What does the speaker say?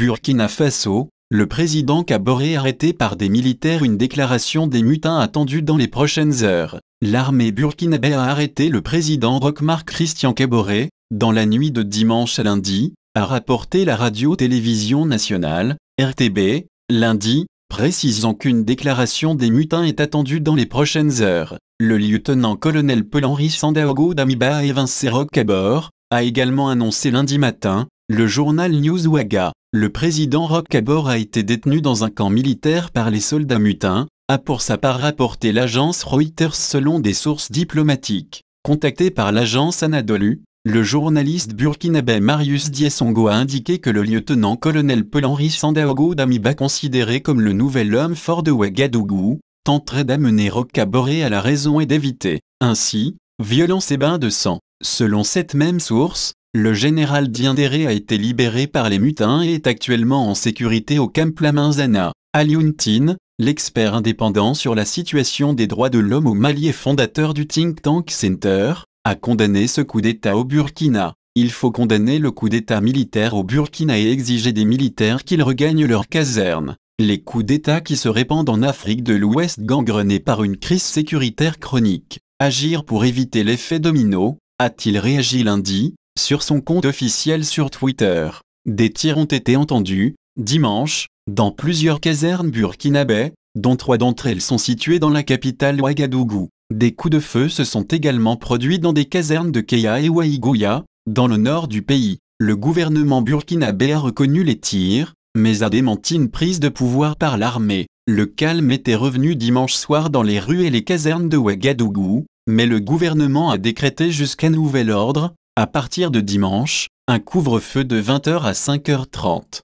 Burkina Faso, le président Kaboré arrêté par des militaires. Une déclaration des mutins attendue dans les prochaines heures. L'armée burkinabé a arrêté le président Roch-Marc Christian Kaboré, dans la nuit de dimanche à lundi, a rapporté la radio-télévision nationale, RTB, lundi, précisant qu'une déclaration des mutins est attendue dans les prochaines heures. Le lieutenant-colonel Paul-Henri Sandaogo Damiba et Vincent Roch-Kabore a également annoncé lundi matin, le journal Newswaga. Le président Roch-Kabore a été détenu dans un camp militaire par les soldats mutins, a pour sa part rapporté l'agence Reuters selon des sources diplomatiques. Contacté par l'agence Anadolu, le journaliste burkinabé Marius Diesongo a indiqué que le lieutenant-colonel Paul-Henri Sandaogo Damiba, considéré comme le nouvel homme fort de Ouagadougou, tenterait d'amener Roch-Kabore à la raison et d'éviter, ainsi, violence et bains de sang. Selon cette même source, le général Diendéré a été libéré par les mutins et est actuellement en sécurité au Camp Lamenzana. Alioune, l'expert indépendant sur la situation des droits de l'homme au Mali et fondateur du think tank Center, a condamné ce coup d'État au Burkina. Il faut condamner le coup d'État militaire au Burkina et exiger des militaires qu'ils regagnent leurs casernes. Les coups d'État qui se répandent en Afrique de l'Ouest gangrenés par une crise sécuritaire chronique. Agir pour éviter l'effet domino, a-t-il réagi lundi, sur son compte officiel sur Twitter. Des tirs ont été entendus, dimanche, dans plusieurs casernes burkinabé, dont 3 d'entre elles sont situées dans la capitale Ouagadougou. Des coups de feu se sont également produits dans des casernes de Keya et Waïgouya, dans le nord du pays. Le gouvernement burkinabé a reconnu les tirs, mais a démenti une prise de pouvoir par l'armée. Le calme était revenu dimanche soir dans les rues et les casernes de Ouagadougou, mais le gouvernement a décrété jusqu'à nouvel ordre, à partir de dimanche, un couvre-feu de 20h à 5h30.